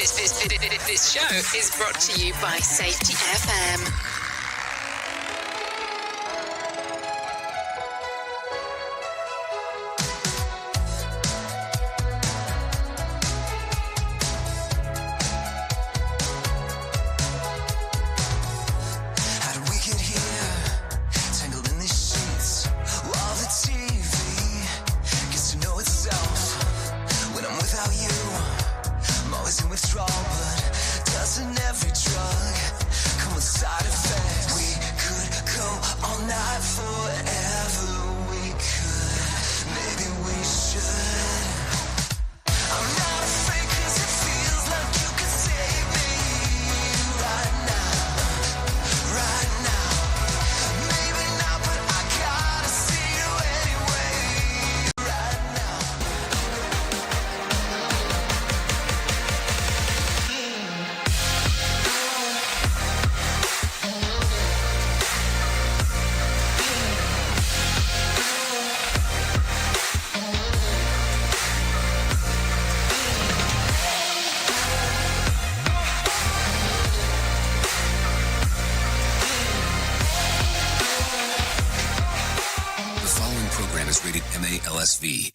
This show is brought to you by Safety FM.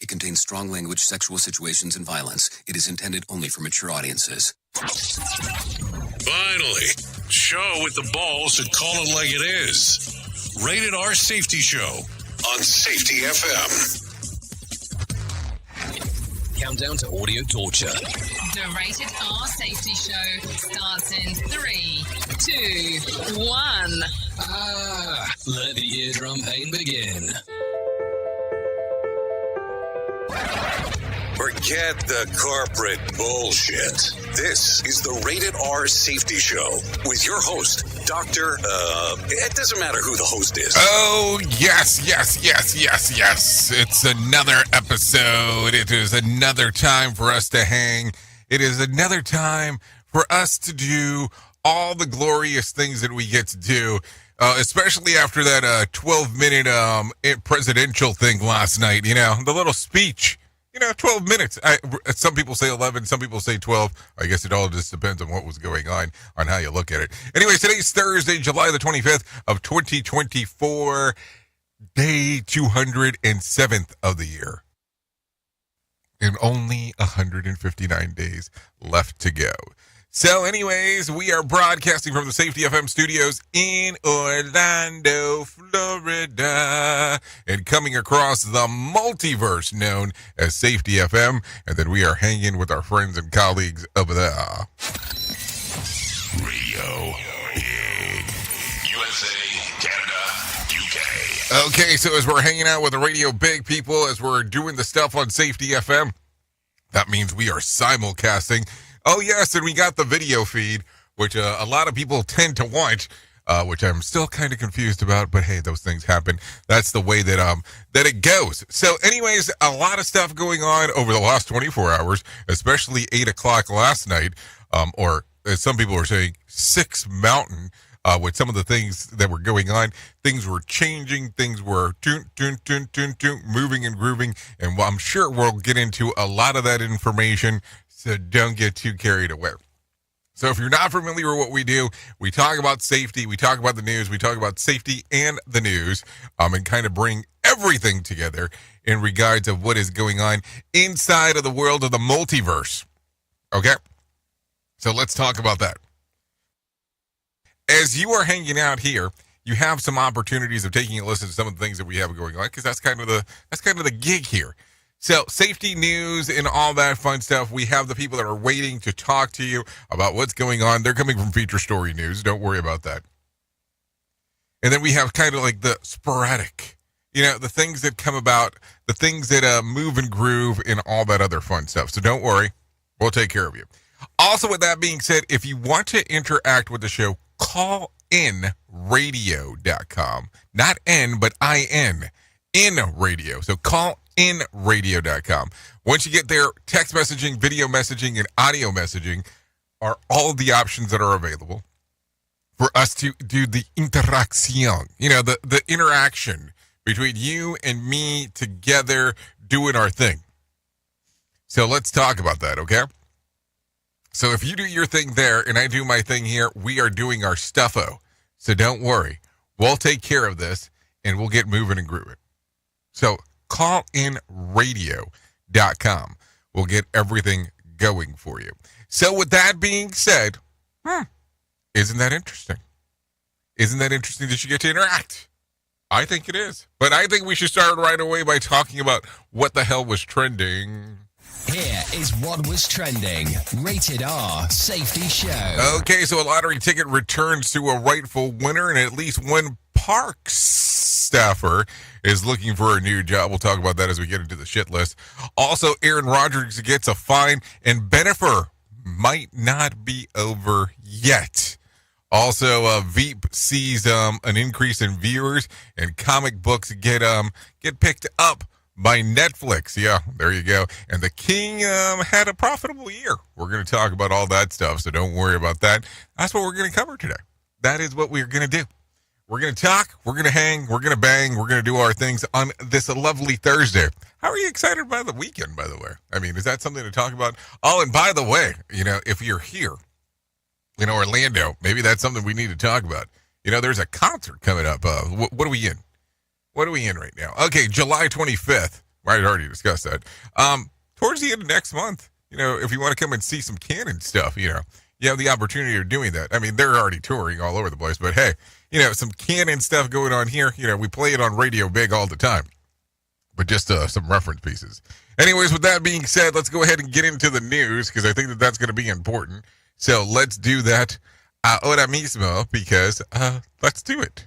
It contains strong language, sexual situations, and violence. It is intended only for mature audiences. Finally, show with the balls to call it like it is. Rated R Safety Show on Safety FM. Countdown to audio torture. The Rated R Safety Show starts in 3, 2, 1. Let the eardrum pain begin. Forget the corporate bullshit. This is the Rated R Safety Show with your host, Dr. It doesn't matter who the host is. Oh, yes. It's another episode. It is another time for us to hang. It is another time for us to do all the glorious things that we get to do, especially after that 12-minute presidential thing last night, the little speech. 12 minutes. Some people say 11, some people say 12. I guess it all just depends on what was going on how you look at it. Anyways, today's Thursday, July the 25th of 2024, day 207th of the year. And only 159 days left to go. So anyways, we are broadcasting from the Safety FM studios in Orlando, Florida, and coming across the multiverse known as Safety FM, and then we are hanging with our friends and colleagues over there. Radio in USA, Canada, UK. Okay, so as we're hanging out with the Radio Big people, as we're doing the stuff on Safety FM, that means we are simulcasting. Oh, yes, and we got the video feed, which a lot of people tend to watch, which I'm still kind of confused about, but hey, those things happen. That's the way that it goes. So anyways, a lot of stuff going on over the last 24 hours, especially 8 o'clock last night, or as some people are saying, 6 Mountain, with some of the things that were going on. Things were changing, things were moving and grooving, and I'm sure we'll get into a lot of that information. So don't get too carried away. So if you're not familiar with what we do, we talk about safety, we talk about the news, we talk about safety and the news, and kind of bring everything together in regards of what is going on inside of the world of the multiverse. Okay? So let's talk about that. As you are hanging out here, you have some opportunities of taking a listen to some of the things that we have going on, because that's kind of the gig here. So safety news and all that fun stuff. We have the people that are waiting to talk to you about what's going on. They're coming from Feature Story News. Don't worry about that. And then we have kind of like the sporadic, the things that come about, the things that move and groove and all that other fun stuff. So don't worry. We'll take care of you. Also, with that being said, if you want to interact with the show, call inradio.com. Not N, but I-N. In radio. So call inradio.com. Once you get there, text messaging, video messaging, and audio messaging are all the options that are available for us to do the interaction, the interaction between you and me together doing our thing. So let's talk about that, okay? So if you do your thing there and I do my thing here, we are doing our stuffo. So don't worry. We'll take care of this and we'll get moving and grooving. So callinradio.com. We'll get everything going for you. So with that being said, isn't that interesting? Isn't that interesting that you get to interact? I think it is. But I think we should start right away by talking about what the hell was trending. Here is what was trending. Rated R Safety Show. Okay, so a lottery ticket returns to a rightful winner, and at least one park staffer is looking for a new job. We'll talk about that as we get into the shit list. Also, Aaron Rodgers gets a fine, and Bennifer might not be over yet. Also, Veep sees an increase in viewers, and comic books get picked up by Netflix. Yeah, there you go. And the King had a profitable year. We're going to talk about all that stuff, so don't worry about that. That's what we're going to cover today. That is what we're going to do. We're going to talk, we're going to hang, we're going to bang, we're going to do our things on this lovely Thursday. How are you excited about the weekend, by the way? I mean, is that something to talk about? Oh, and by the way, if you're here in Orlando, maybe that's something we need to talk about. There's a concert coming up. What are we in? What are we in right now? Okay, July 25th. I already discussed that. Towards the end of next month, if you want to come and see some Canon stuff, you have the opportunity of doing that. I mean, they're already touring all over the place, but hey, some Canon stuff going on here. We play it on Radio Big all the time, but just some reference pieces. Anyways, with that being said, let's go ahead and get into the news because I think that's going to be important. So let's do that ahora mismo because let's do it.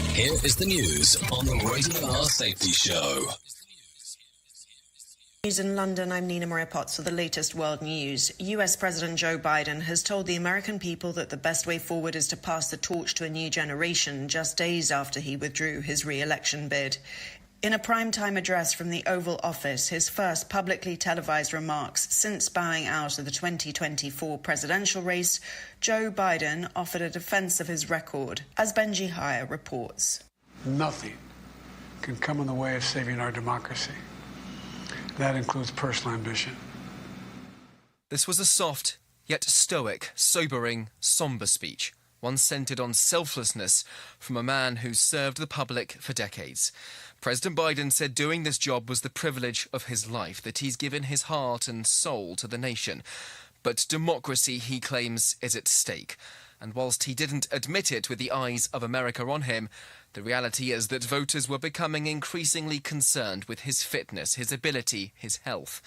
Here is the news on the Rated R Safety Show. News in London, I'm Nina Maria Potts for the latest world news. US President Joe Biden has told the American people that the best way forward is to pass the torch to a new generation just days after he withdrew his re-election bid. In a primetime address from the Oval Office, his first publicly televised remarks since bowing out of the 2024 presidential race, Joe Biden offered a defense of his record, as Benji Hire reports. Nothing can come in the way of saving our democracy. That includes personal ambition. This was a soft, yet stoic, sobering, somber speech, one centered on selflessness from a man who served the public for decades. President Biden said doing this job was the privilege of his life, that he's given his heart and soul to the nation. But democracy, he claims, is at stake. And whilst he didn't admit it with the eyes of America on him, the reality is that voters were becoming increasingly concerned with his fitness, his ability, his health.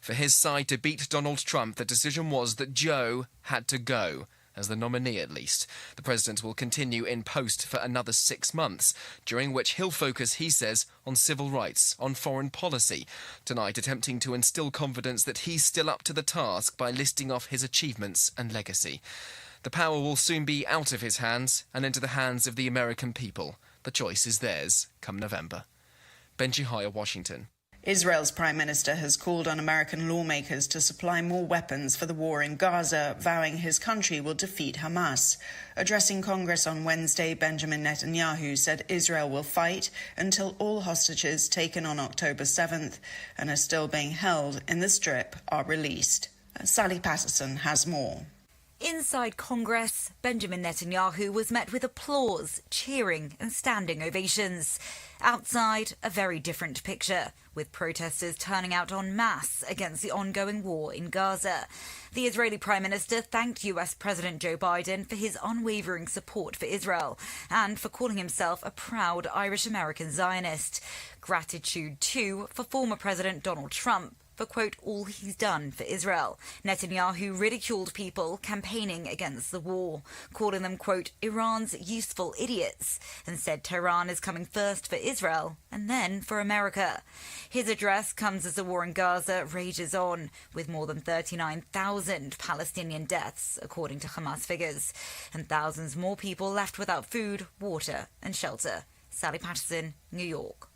For his side to beat Donald Trump, the decision was that Joe had to go. As the nominee, at least. The president will continue in post for another 6 months, during which he'll focus, he says, on civil rights, on foreign policy, tonight attempting to instill confidence that he's still up to the task by listing off his achievements and legacy. The power will soon be out of his hands and into the hands of the American people. The choice is theirs, come November. Benji Hire, Washington. Israel's Prime Minister has called on American lawmakers to supply more weapons for the war in Gaza, vowing his country will defeat Hamas. Addressing Congress on Wednesday, Benjamin Netanyahu said Israel will fight until all hostages taken on October 7th and are still being held in the Strip are released. Sally Patterson has more. Inside Congress, Benjamin Netanyahu was met with applause, cheering and standing ovations. Outside, a very different picture, with protesters turning out en masse against the ongoing war in Gaza. The Israeli Prime Minister thanked US President Joe Biden for his unwavering support for Israel and for calling himself a proud Irish-American Zionist. Gratitude, too, for former President Donald Trump for, quote, all he's done for Israel. Netanyahu ridiculed people campaigning against the war, calling them, quote, Iran's useful idiots, and said Tehran is coming first for Israel and then for America. His address comes as the war in Gaza rages on, with more than 39,000 Palestinian deaths, according to Hamas figures, and thousands more people left without food, water and shelter. Sally Patterson, New York.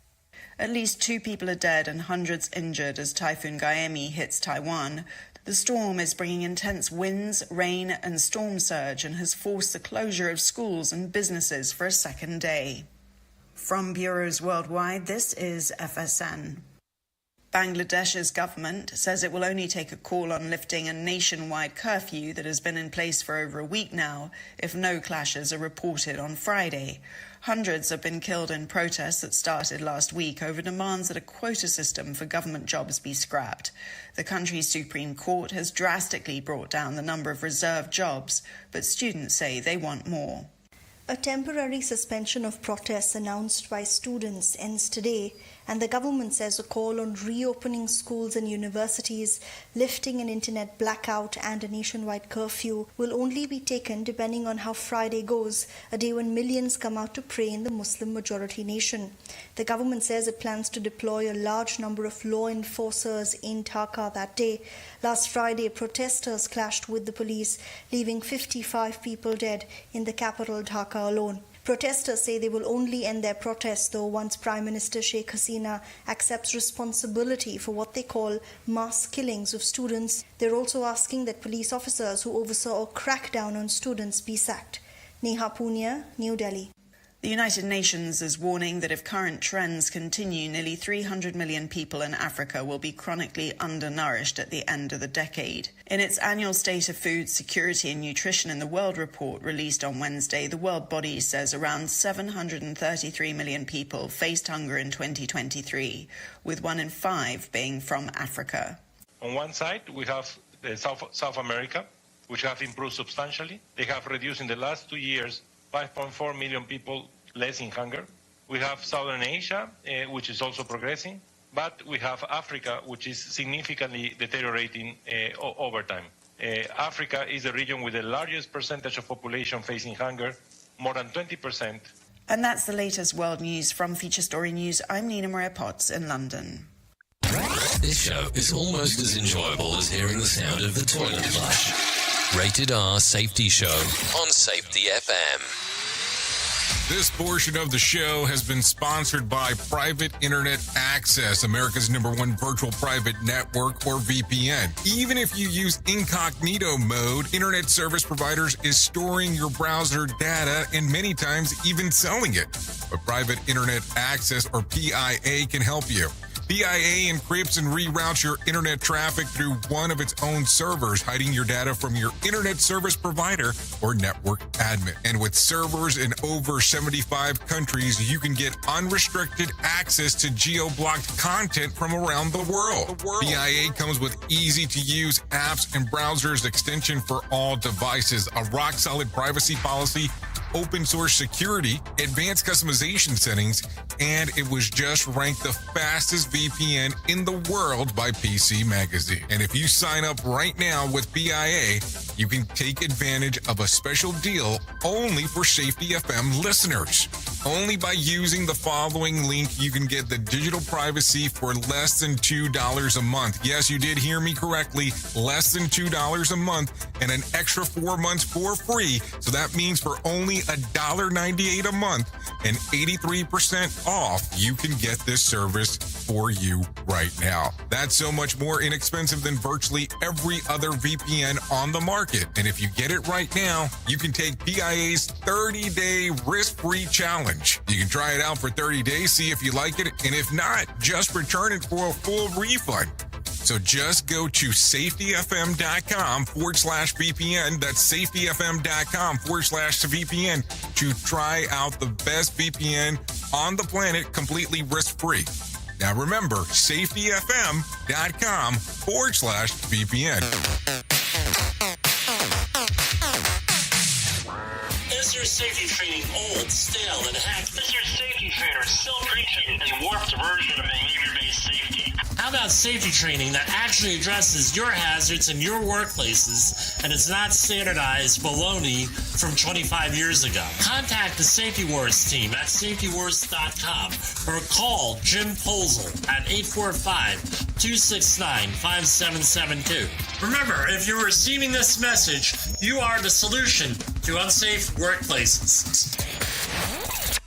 At least 2 people are dead and hundreds injured as Typhoon Gaemi hits Taiwan. The storm is bringing intense winds, rain and storm surge and has forced the closure of schools and businesses for a second day. From bureaus worldwide, this is FSN. Bangladesh's government says it will only take a call on lifting a nationwide curfew that has been in place for over a week now if no clashes are reported on Friday. Hundreds have been killed in protests that started last week over demands that a quota system for government jobs be scrapped. The country's Supreme Court has drastically brought down the number of reserved jobs, but students say they want more. A temporary suspension of protests announced by students ends today, and the government says a call on reopening schools and universities, lifting an internet blackout and a nationwide curfew will only be taken depending on how Friday goes, a day when millions come out to pray in the Muslim-majority nation. The government says it plans to deploy a large number of law enforcers in Dhaka that day. Last Friday, protesters clashed with the police, leaving 55 people dead in the capital Dhaka alone. Protesters say they will only end their protests, though, once Prime Minister Sheikh Hasina accepts responsibility for what they call mass killings of students. They're also asking that police officers who oversaw a crackdown on students be sacked. Neha Punia, New Delhi. The United Nations is warning that if current trends continue, nearly 300 million people in Africa will be chronically undernourished at the end of the decade. In its annual State of Food Security and Nutrition in the World report released on Wednesday, the world body says around 733 million people faced hunger in 2023, with 1 in 5 being from Africa. On one side, we have South America, which have improved substantially. They have reduced in the last 2 years 5.4 million people less in hunger. We have Southern Asia, which is also progressing, but we have Africa, which is significantly deteriorating over time. Africa is the region with the largest percentage of population facing hunger, more than 20%. And that's the latest world news from Feature Story News. I'm Nina Maria Potts in London. This show is almost as enjoyable as hearing the sound of the toilet flush. Rated R Safety Show on Safety FM. This portion of the show has been sponsored by Private Internet Access, America's #1 virtual private network, or VPN. Even if you use incognito mode, internet service providers is storing your browser data and many times even selling it. But Private Internet Access, or PIA, can help you. PIA encrypts and reroutes your internet traffic through one of its own servers, hiding your data from your internet service provider or network admin. And with servers in over 75 countries, you can get unrestricted access to geo-blocked content from around the world. PIA comes with easy-to-use apps and browsers extension for all devices, a rock-solid privacy policy, open source security, advanced customization settings, and it was just ranked the fastest VPN in the world by PC Magazine. And if you sign up right now with PIA, you can take advantage of a special deal only for Safety FM listeners. Only by using the following link, you can get the digital privacy for less than $2 a month. Yes, you did hear me correctly, less than $2 a month, and an extra 4 months for free. So that means for only $1.98 a month and 83% off, you can get this service for you right now. That's so much more inexpensive than virtually every other VPN on the market. And if you get it right now, you can take PIA's 30-day risk-free challenge. You can try it out for 30 days, see if you like it, and if not, just return it for a full refund. So just go to safetyfm.com/VPN. That's safetyfm.com/VPN to try out the best VPN on the planet completely risk-free. Now remember, safetyfm.com/VPN. Is your safety training old, stale, and hacked? Is your safety trainer still preaching a warped version of behavior-based safety? How about safety training that actually addresses your hazards in your workplaces and is not standardized baloney from 25 years ago? Contact the Safety Wars team at safetywars.com or call Jim Posel at 845-269-5772. Remember, if you're receiving this message, you are the solution to unsafe workplaces.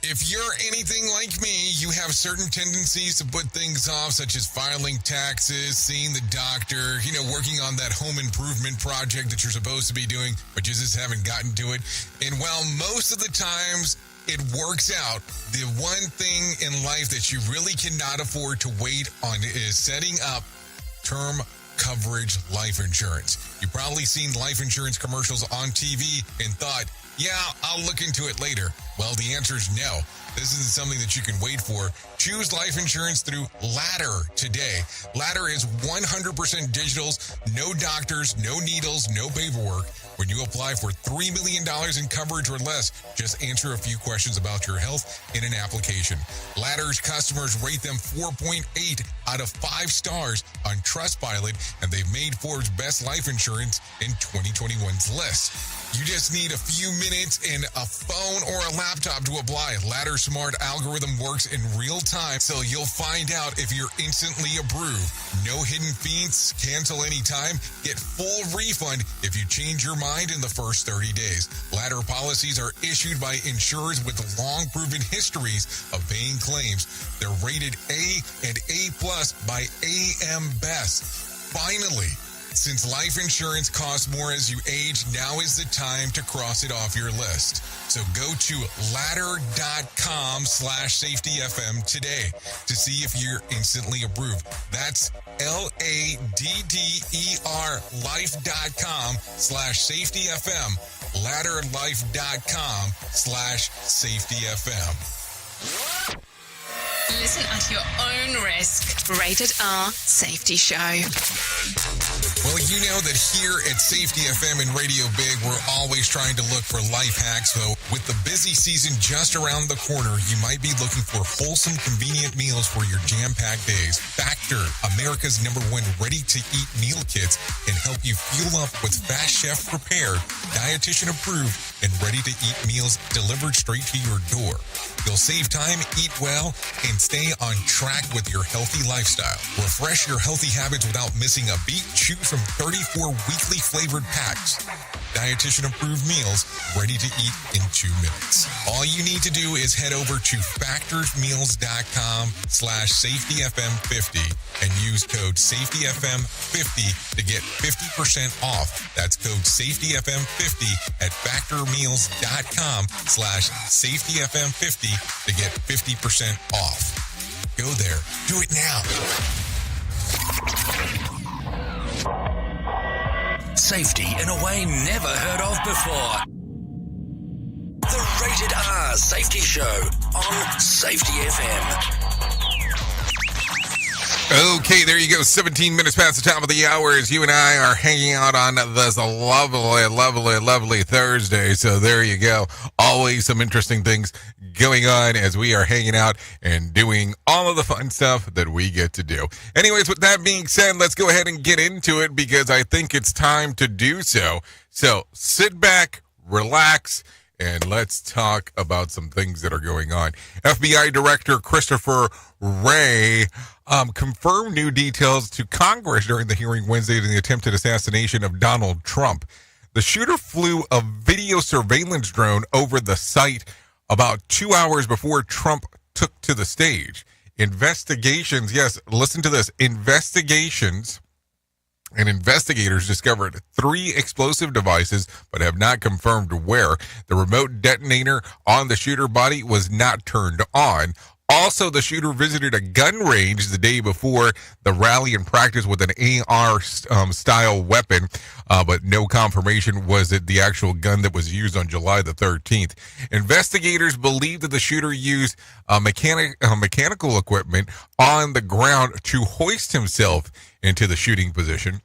If you're anything like me, you have certain tendencies to put things off, such as filing taxes, seeing the doctor, working on that home improvement project that you're supposed to be doing, but you just haven't gotten to it. And while most of the times it works out. The one thing in life that you really cannot afford to wait on is setting up term coverage life insurance. You've probably seen life insurance commercials on TV and thought, yeah, I'll look into it later. Well, the answer is no. This isn't something that you can wait for. Choose life insurance through Ladder today. Ladder is 100% digitals, no doctors, no needles, no paperwork. When you apply for $3 million in coverage or less, just answer a few questions about your health in an application. Ladder's customers rate them 4.8 out of 5 stars on Trustpilot, and they've made Forbes Best Life Insurance in 2021's list. You just need a few minutes and a phone or a laptop to apply. Ladder's smart algorithm works in real time, so you'll find out if you're instantly approved. No hidden fees, cancel anytime, get full refund if you change your mind in the first 30 days. Ladder policies are issued by insurers with long proven histories of paying claims. They're rated A and A+ by AM Best. Finally, since life insurance costs more as you age, now is the time to cross it off your list. So go to ladder.com/safetyfm today to see if you're instantly approved. That's LADDER life.com/safetyfm. Ladderlife.com/safetyfm. Listen at your own risk. Rated R Safety Show. Well, you know that here at Safety FM and Radio Big, we're always trying to look for life hacks. So with the busy season just around the corner, you might be looking for wholesome, convenient meals for your jam-packed days. Factor, America's #1 ready-to-eat meal kits, can help you fuel up with fast chef prepared, dietitian approved, and ready-to-eat meals delivered straight to your door. You'll save time, eat well, and stay on track with your healthy lifestyle. Refresh your healthy habits without missing a beat. Choose from 34 weekly flavored packs. Dietitian approved meals ready to eat in 2 minutes. All you need to do is head over to factorsmeals.com/safetyfm50 and use code safetyfm50 to get 50% off. That's code safetyfm50 at factormeals.com/safetyfm50 to get 50% off. Go there. Do it now. Safety in a way never heard of before. The Rated R Safety Show on Safety FM. Okay, there you go. 17 minutes past the top of the hour as you and I are hanging out on this lovely Thursday. So there you go. Always some interesting things going on as we are hanging out and doing all of the fun stuff that we get to do. Anyways, with that being said, let's go ahead and get into it because I think it's time to do so. So sit back, relax, and let's talk about some things that are going on. FBI Director Christopher Wray confirmed new details to Congress during the hearing Wednesday in the attempted assassination of Donald Trump. The shooter flew a video surveillance drone over the site about 2 hours before Trump took to the stage. Investigations, yes, listen to this, investigators discovered 3 explosive devices, but have not confirmed where. The remote detonator on the shooter body was not turned on. Also, the shooter visited a gun range the day before the rally and practiced with an AR-style weapon, but no confirmation was it the actual gun that was used on July the 13th. Investigators believe that the shooter used mechanical equipment on the ground to hoist himself into the shooting position.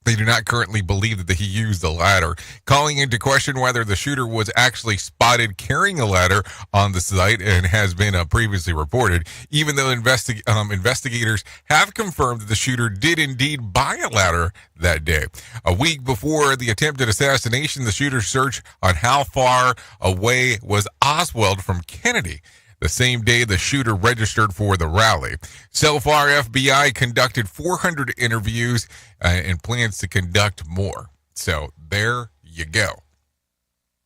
They do not currently believe that he used the ladder, calling into question whether the shooter was actually spotted carrying a ladder on the site and has been previously reported, even though investigators have confirmed that the shooter did indeed buy a ladder that day. A week before the attempted assassination, the shooter searched on how far away was Oswald from Kennedy. The same day the shooter registered for the rally. So far, FBI conducted 400 interviews and plans to conduct more. So there you go.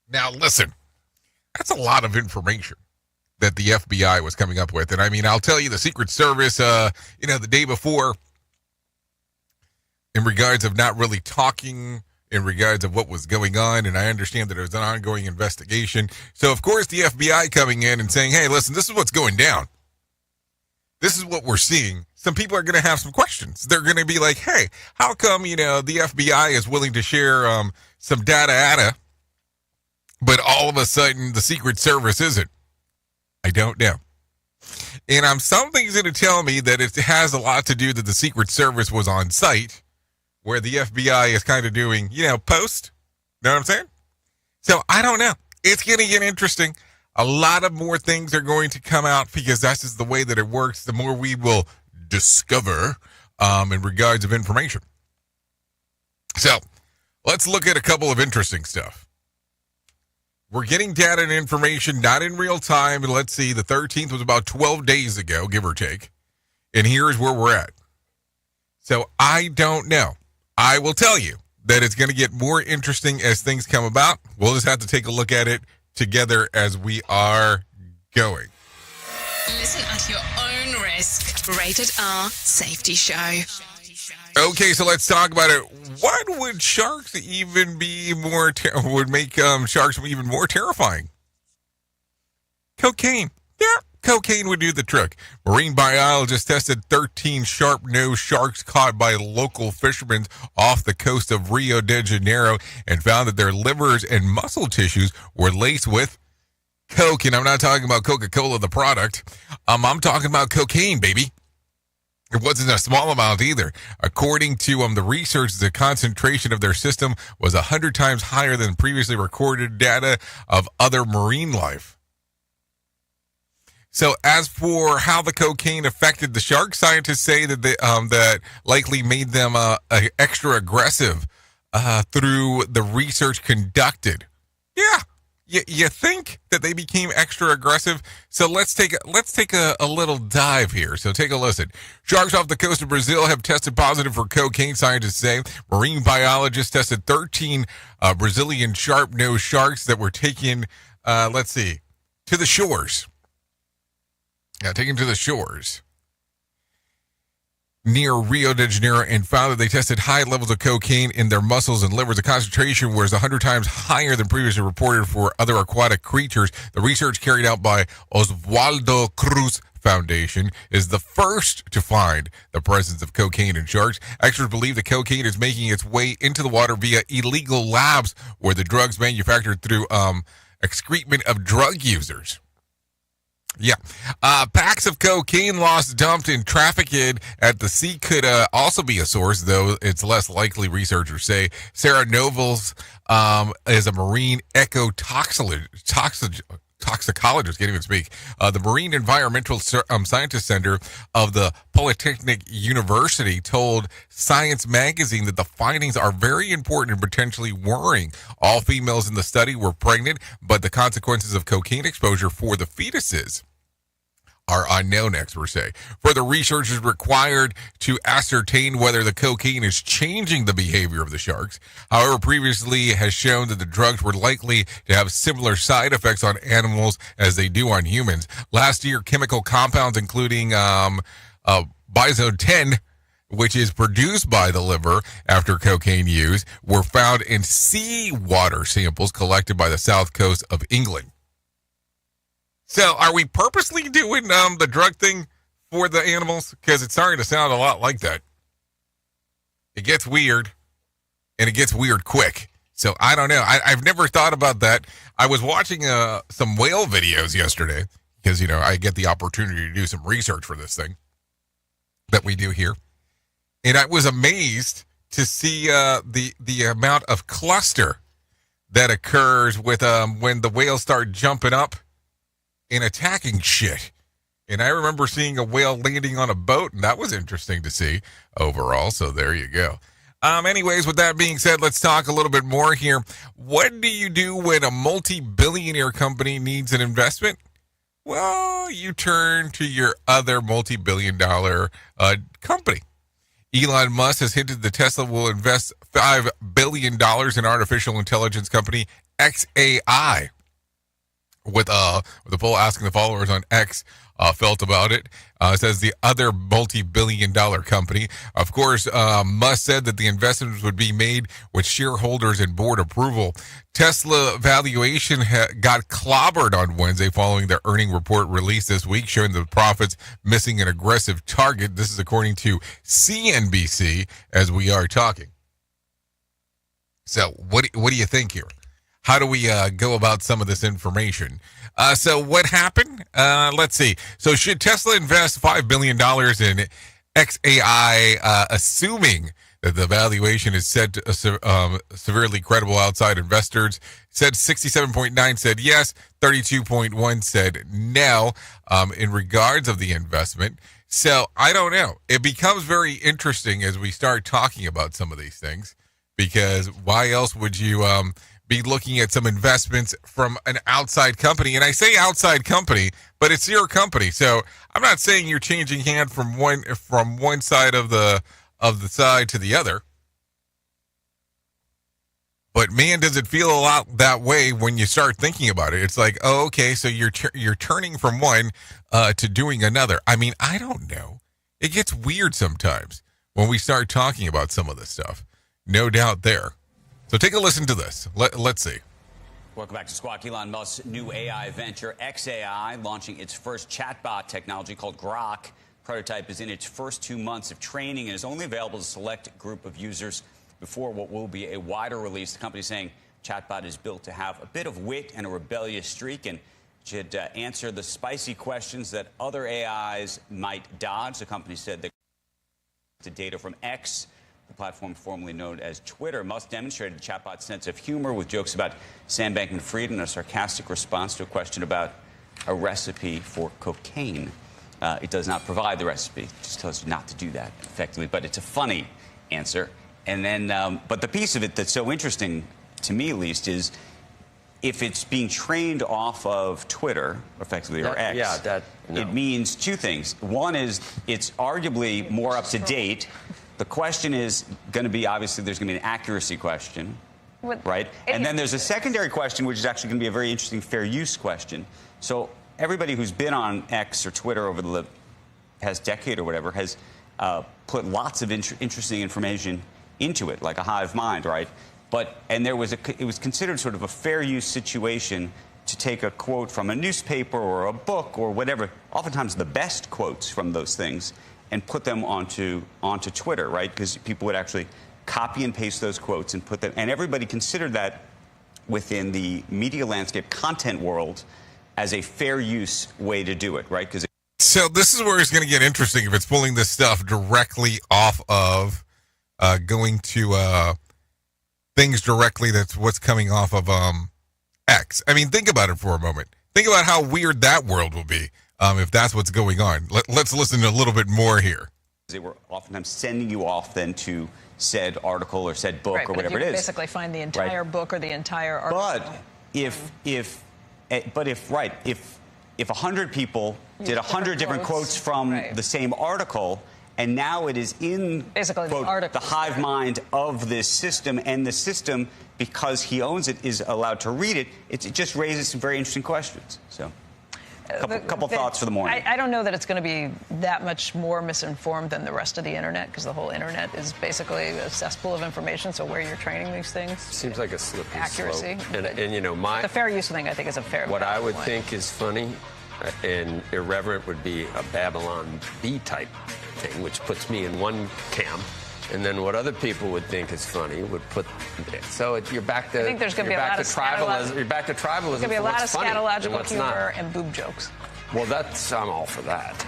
Now listen, that's a lot of information that the FBI was coming up with. And I mean, I'll tell you, the Secret Service, the day before, in regards of not really talking in regards of what was going on, and I understand that it was an ongoing investigation. So, of course, the FBI coming in and saying, hey, listen, this is what's going down. This is what we're seeing. Some people are going to have some questions. They're going to be like, hey, how come, the FBI is willing to share some data, but all of a sudden the Secret Service isn't? I don't know. And something's going to tell me that it has a lot to do that the Secret Service was on site, where the FBI is kind of doing, post. Know what I'm saying? So I don't know. It's going to get interesting. A lot of more things are going to come out because that's just the way that it works. The more we will discover in regards of information. So let's look at a couple of interesting stuff. We're getting data and information not in real time. And let's see, the 13th was about 12 days ago, give or take. And here's where we're at. So I don't know. I will tell you that it's going to get more interesting as things come about. We'll just have to take a look at it together as we are going. Listen at your own risk. Rated R Safety Show. Okay, so let's talk about it. What would sharks even be more, would make sharks even more terrifying? Cocaine. Yeah, cocaine would do the trick. Marine biologists tested 13 sharp-nosed sharks caught by local fishermen off the coast of Rio de Janeiro and found that their livers and muscle tissues were laced with coke. And I'm not talking about Coca-Cola, the product. I'm talking about cocaine, baby. It wasn't a small amount either. According to the research, the concentration of their system was 100 times higher than previously recorded data of other marine life. So as for how the cocaine affected the shark, scientists say that that likely made them extra aggressive through the research conducted. Yeah. You think that they became extra aggressive? So let's take a little dive here. So take a listen. Sharks off the coast of Brazil have tested positive for cocaine, scientists say. Marine biologists tested 13 Brazilian sharp-nosed sharks that were taken, to the shores. Yeah, taken to the shores near Rio de Janeiro and found that they tested high levels of cocaine in their muscles and livers. The concentration was 100 times higher than previously reported for other aquatic creatures. The research carried out by Oswaldo Cruz Foundation is the first to find the presence of cocaine in sharks. Experts believe the cocaine is making its way into the water via illegal labs where the drugs manufactured through excrement of drug users. Yeah. Packs of cocaine lost dumped and trafficked at the sea could also be a source, though it's less likely, researchers say. Sarah Nobles is a marine ecotoxicologist, can't even speak. The Marine Environmental Scientist Center of the Polytechnic University told Science Magazine that the findings are very important and potentially worrying. All females in the study were pregnant, but the consequences of cocaine exposure for the fetuses are unknown, experts say. Further research is required to ascertain whether the cocaine is changing the behavior of the sharks. However, previously has shown that the drugs were likely to have similar side effects on animals as they do on humans. Last year, chemical compounds including Bizo-10, which is produced by the liver after cocaine use, were found in seawater samples collected by the south coast of England. So are we purposely doing the drug thing for the animals? Because it's starting to sound a lot like that. It gets weird, and it gets weird quick. So I don't know. I've never thought about that. I was watching some whale videos yesterday because, I get the opportunity to do some research for this thing that we do here. And I was amazed to see the amount of cluster that occurs with when the whales start jumping up and attacking shit. And I remember seeing a whale landing on a boat, and that was interesting to see overall. So there you go. Anyways, with that being said, let's talk a little bit more here. What do you do when a multi-billionaire company needs an investment? Well, you turn to your other multi-billion-dollar company. Elon Musk has hinted that Tesla will invest $5 billion in artificial intelligence company XAI. With the poll asking the followers on X felt about it. Says the other multi-billion-dollar company. Of course, Musk said that the investments would be made with shareholders and board approval. Tesla valuation got clobbered on Wednesday following their earning report released this week, showing the profits missing an aggressive target. This is according to CNBC as we are talking. So what do you think here? How do we go about some of this information? So what happened? Let's see. So should Tesla invest $5 billion in XAI, assuming that the valuation is said to severely credible outside investors? Said 67.9 said yes, 32.1 said no in regards of the investment. So I don't know. It becomes very interesting as we start talking about some of these things, because why else would you be looking at some investments from an outside company? And I say outside company, but it's your company. So I'm not saying you're changing hand from one side of the side to the other. But man, does it feel a lot that way when you start thinking about it. It's like, oh, okay, so you're turning from one to doing another. I mean, I don't know. It gets weird sometimes when we start talking about some of this stuff. No doubt there. So take a listen to this. Let's see. Welcome back to Squawk. Elon Musk's new AI venture, XAI, launching its first chatbot technology called Grok. Prototype is in its first 2 months of training and is only available to a select group of users before what will be a wider release. The company saying chatbot is built to have a bit of wit and a rebellious streak and should answer the spicy questions that other AIs might dodge. The company said that the data from X, the platform formerly known as Twitter, Musk demonstrated the chatbot's sense of humor with jokes about Sam Bankman-Fried and a sarcastic response to a question about a recipe for cocaine. It does not provide the recipe. It just tells you not to do that effectively, but it's a funny answer. And then, but the piece of it that's so interesting, to me at least, is if it's being trained off of Twitter, effectively, or X, it means two things. One is it's arguably more up to date. The question is going to be, obviously, there's going to be an accuracy question, right? And then there's a secondary question, which is actually going to be a very interesting fair use question. So everybody who's been on X or Twitter over the past decade or whatever has put lots of interesting information into it, like a hive mind, right? And it was considered sort of a fair use situation to take a quote from a newspaper or a book or whatever, oftentimes the best quotes from those things, and put them onto Twitter, right? Because people would actually copy and paste those quotes and put them, and everybody considered that within the media landscape, content world, as a fair use way to do it, right? So this is where it's going to get interesting if it's pulling this stuff directly off of going to things directly. That's what's coming off of X. I mean, think about it for a moment. Think about how weird that world will be if that's what's going on. Let's listen to a little bit more here. They were oftentimes sending you off then to said article or said book or whatever it is. Basically find the entire book or the entire article. But if 100 people did 100 different quotes from the same article, and now it is in basically quote, the hive mind of this system, and the system, because he owns it, is allowed to read it, it just raises some very interesting questions. So a couple thoughts for the morning. I don't know that it's going to be that much more misinformed than the rest of the internet, because the whole internet is basically a cesspool of information. So where you're training these things, seems like a slippery accuracy. Slope. And you know, the fair use thing, I think, is a fair. What I would think is funny and irreverent would be a Babylon B type thing, which puts me in one camp. And then what other people would think is funny would put so you're back to. I think there's going to be a lot of tribalism. You're back to tribalism. There's going to be a lot of scatological humor and boob jokes. Well, I'm all for that.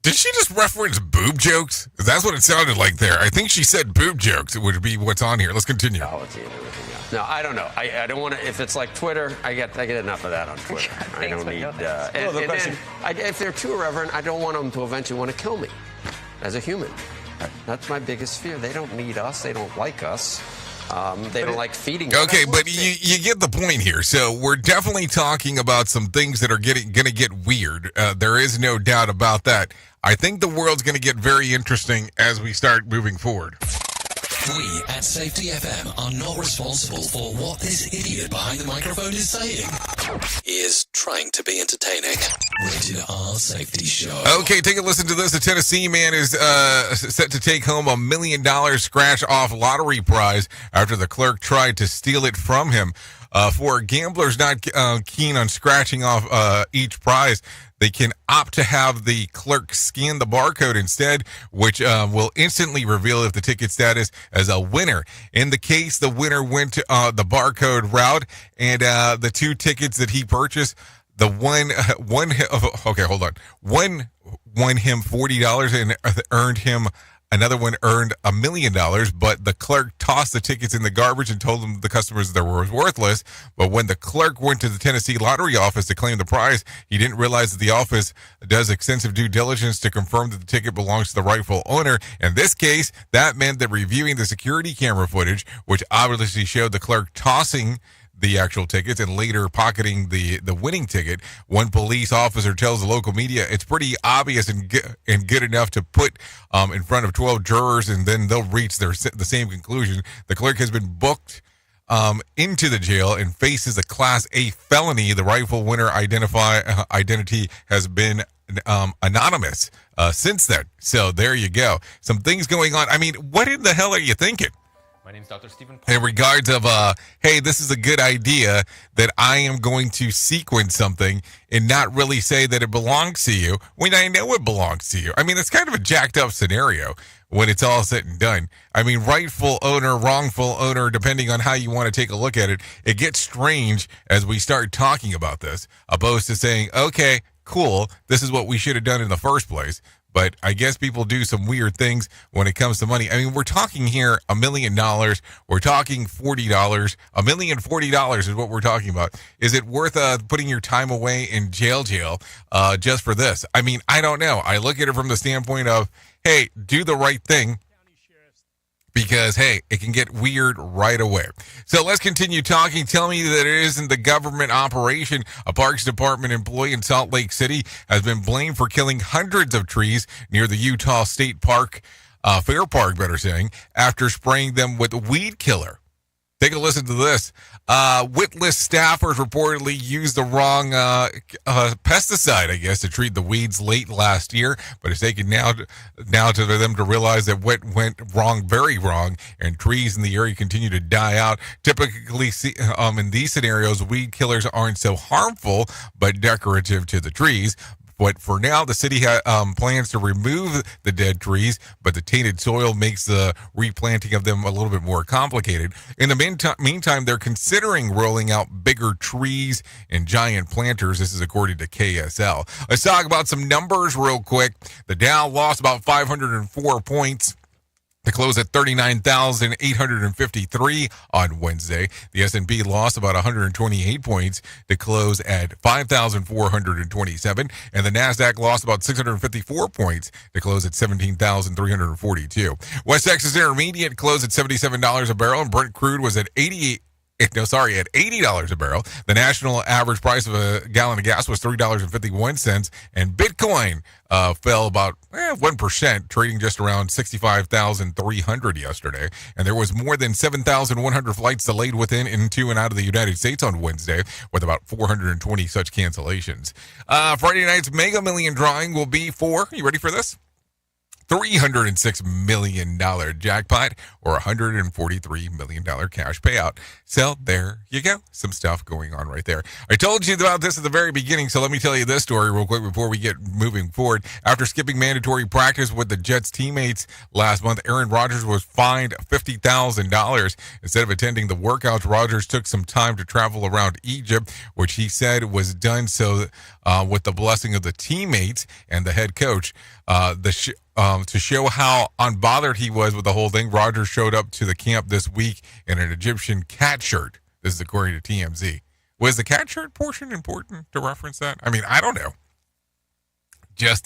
Did she just reference boob jokes? That's what it sounded like there. I think she said boob jokes. It would be what's on here. Let's continue. No, I don't know. I don't want to. If it's like Twitter, I get enough of that on Twitter. I don't need. If they're too irreverent, I don't want them to eventually want to kill me as a human. That's my biggest fear. They don't need us. They don't like us. They don't like feeding us. Okay, but you get the point here. So we're definitely talking about some things that are going to get weird. There is no doubt about that. I think the world's going to get very interesting as we start moving forward. We at Safety FM are not responsible for what this idiot behind the microphone is saying. is trying to be entertaining. Rated R Safety Show. Okay, take a listen to this. A Tennessee man is set to take home $1 million scratch-off lottery prize after the clerk tried to steal it from him. For gamblers not keen on scratching off each prize, they can opt to have the clerk scan the barcode instead, which will instantly reveal if the ticket status as a winner. In the case, the winner went to the barcode route, and the two tickets that he purchased, one won him $40 and earned him. Another one earned $1 million, but the clerk tossed the tickets in the garbage and told them the customers they were worthless. But when the clerk went to the Tennessee lottery office to claim the prize, he didn't realize that the office does extensive due diligence to confirm that the ticket belongs to the rightful owner. In this case, that meant that reviewing the security camera footage, which obviously showed the clerk tossing the actual tickets and later pocketing the winning ticket, one police officer tells the local media it's pretty obvious and good enough to put in front of 12 jurors, and then they'll reach the same conclusion. The clerk has been booked into the jail and faces a Class A felony. The rightful winner identity has been anonymous since then. So there you go. Some things going on. I mean, what in the hell are you thinking? My name's Dr. Stephen. In regards of, hey, this is a good idea that I am going to sequence something and not really say that it belongs to you when I know it belongs to you. I mean, it's kind of a jacked up scenario when it's all said and done. I mean, rightful owner, wrongful owner, depending on how you want to take a look at it, it gets strange as we start talking about this, opposed to saying, okay, cool, this is what we should have done in the first place. But I guess people do some weird things when it comes to money. I mean, we're talking here $1 million. We're talking $40. $1,040 is what we're talking about. Is it worth putting your time away in jail just for this? I mean, I don't know. I look at it from the standpoint of, hey, do the right thing. Because, hey, it can get weird right away. So let's continue talking. Tell me that it isn't the government operation. A Parks Department employee in Salt Lake City has been blamed for killing hundreds of trees near the Utah State Park, Fair Park, better saying, after spraying them with weed killer. Take a listen to this. Witless staffers reportedly used the wrong pesticide, I guess, to treat the weeds late last year, but it's taken now to them to realize that what went wrong, very wrong, and trees in the area continue to die out. Typically, in these scenarios, weed killers aren't so harmful, but decorative to the trees. But for now, the city plans to remove the dead trees, but the tainted soil makes the replanting of them a little bit more complicated. In the meantime, they're considering rolling out bigger trees and giant planters. This is according to KSL. Let's talk about some numbers real quick. The Dow lost about 504 points to close at 39,853 on Wednesday. The S&P lost about 128 points to close at 5,427. And the NASDAQ lost about 654 points to close at 17,342. West Texas Intermediate closed at $77 a barrel, and Brent crude was at $80 a barrel. The national average price of a gallon of gas was $3.51, and Bitcoin fell about 1%, trading just around 65,300 yesterday. And there was more than 7,100 flights delayed within, into, and out of the United States on Wednesday, with about 420 such cancellations. Friday night's Mega Million drawing will be for, you ready for this? $306 million jackpot or $143 million cash payout. So there you go. Some stuff going on right there. I told you about this at the very beginning, so let me tell you this story real quick before we get moving forward. After skipping mandatory practice with the Jets teammates last month, Aaron Rodgers was fined $50,000. Instead of attending the workouts, Rodgers took some time to travel around Egypt, which he said was done so with the blessing of the teammates and the head coach. To show how unbothered he was with the whole thing, Rodgers showed up to the camp this week in an Egyptian cat shirt. This is according to TMZ. Was the cat shirt portion important to reference that? I mean, I don't know. Just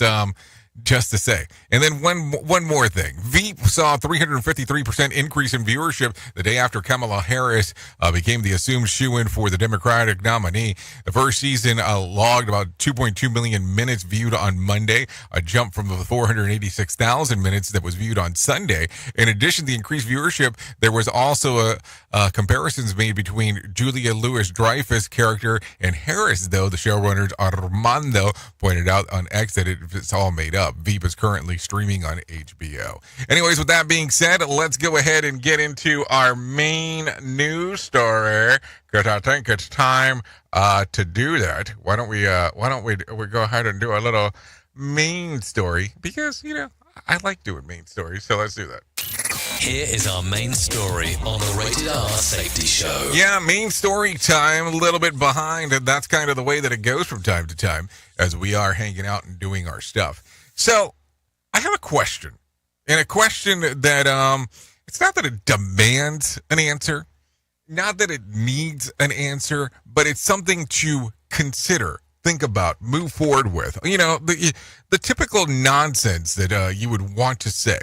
to say. And then one more thing. Veep saw a 353% increase in viewership the day after Kamala Harris became the assumed shoo-in for the Democratic nominee. The first season logged about 2.2 million minutes viewed on Monday, a jump from the 486,000 minutes that was viewed on Sunday. In addition to the increased viewership, there was also comparisons made between Julia Louis-Dreyfus' character and Harris, though the showrunners Armando pointed out on X that it's all made up. Veep is currently streaming on HBO. Anyways, with that being said, let's go ahead and get into our main news story, because I think it's time to do that. Why don't we go ahead and do a little main story, because I like doing main stories, so let's do that. Here is our main story on the Rated R Safety Show. Yeah, main story time, a little bit behind, and that's kind of the way that it goes from time to time as we are hanging out and doing our stuff. So, I have a question, and a question that, it's not that it demands an answer, not that it needs an answer, but it's something to consider, think about, move forward with. The typical nonsense that you would want to say.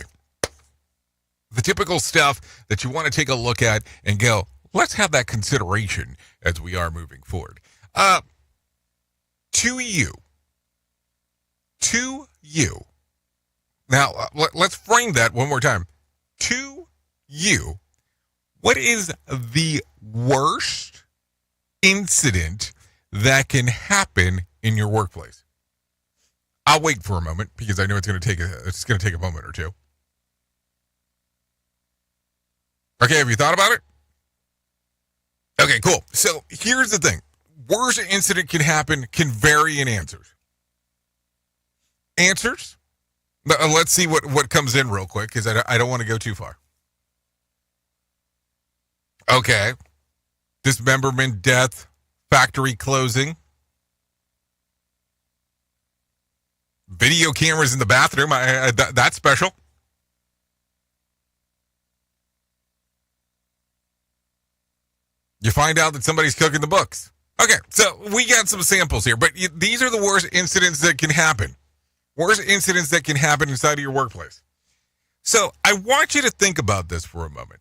The typical stuff that you want to take a look at and go, let's have that consideration as we are moving forward. To you. Now, let's frame that one more time. To you, what is the worst incident that can happen in your workplace? I'll wait for a moment because I know it's going to take a moment or two. Okay, have you thought about it? Okay, cool. So here's the thing. Worst incident can happen, can vary in answers. Answers? Let's see what comes in real quick, because I don't want to go too far. Okay. Dismemberment, death, factory closing. Video cameras in the bathroom. That's special. You find out that somebody's cooking the books. Okay, so we got some samples here, but these are the worst incidents that can happen. Worst incidents that can happen inside of your workplace. So I want you to think about this for a moment.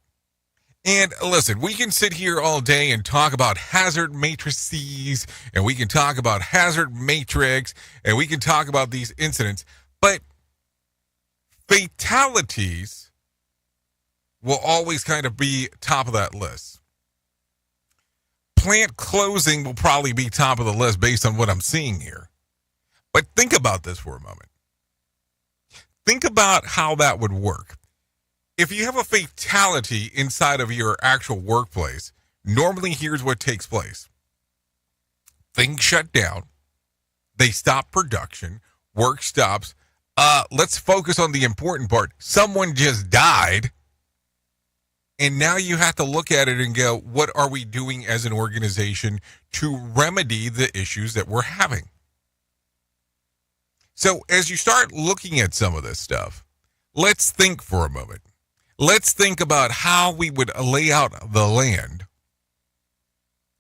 And listen, we can sit here all day and talk about hazard matrices, and we can talk about hazard matrix, and we can talk about these incidents, but fatalities will always kind of be top of that list. Plant closing will probably be top of the list based on what I'm seeing here. But think about this for a moment. Think about how that would work. If you have a fatality inside of your actual workplace, normally here's what takes place. Things shut down. They stop production. Work stops. Let's focus on the important part. Someone just died. And now you have to look at it and go, what are we doing as an organization to remedy the issues that we're having? So as you start looking at some of this stuff, let's think for a moment. Let's think about how we would lay out the land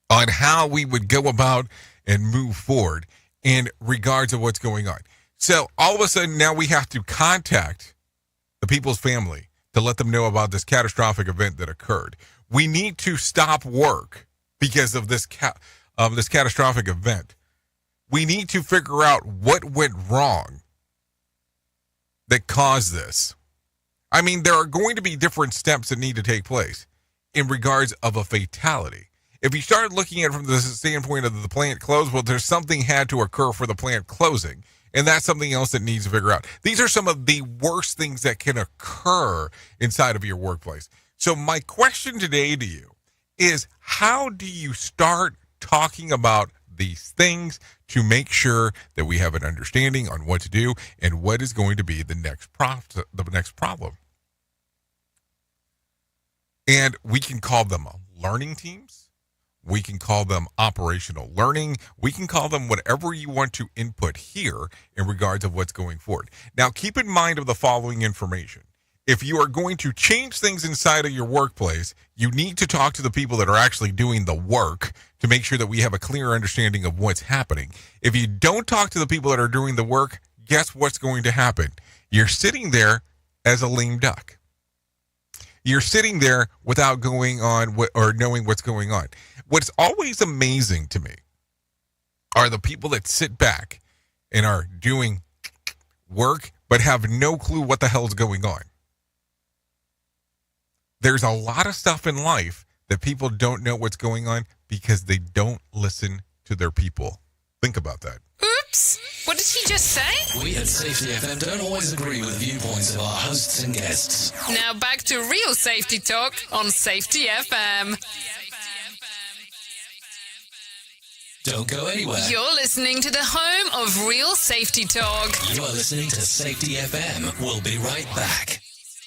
on how we would go about and move forward in regards to what's going on. So all of a sudden now we have to contact the people's family to let them know about this catastrophic event that occurred. We need to stop work because of this catastrophic event. We need to figure out what went wrong that caused this. I mean, there are going to be different steps that need to take place in regards of a fatality. If you start looking at it from the standpoint of the plant closed, well, there's something had to occur for the plant closing. And that's something else that needs to figure out. These are some of the worst things that can occur inside of your workplace. So my question today to you is, how do you start talking about these things to make sure that we have an understanding on what to do and what is going to be the next problem? And we can call them learning teams. We can call them operational learning. We can call them whatever you want to input here in regards of what's going forward. Now, keep in mind of the following information. If you are going to change things inside of your workplace, you need to talk to the people that are actually doing the work to make sure that we have a clear understanding of what's happening. If you don't talk to the people that are doing the work, guess what's going to happen? You're sitting there as a lame duck. You're sitting there without going on or knowing what's going on. What's always amazing to me are the people that sit back and are doing work but have no clue what the hell's going on. There's a lot of stuff in life that people don't know what's going on because they don't listen to their people. Think about that. Oops! What did he just say? We at Safety FM don't always agree with viewpoints of our hosts and guests. Now back to real safety talk on Safety FM. Don't go anywhere. You're listening to the home of real safety talk. You are listening to Safety FM. We'll be right back.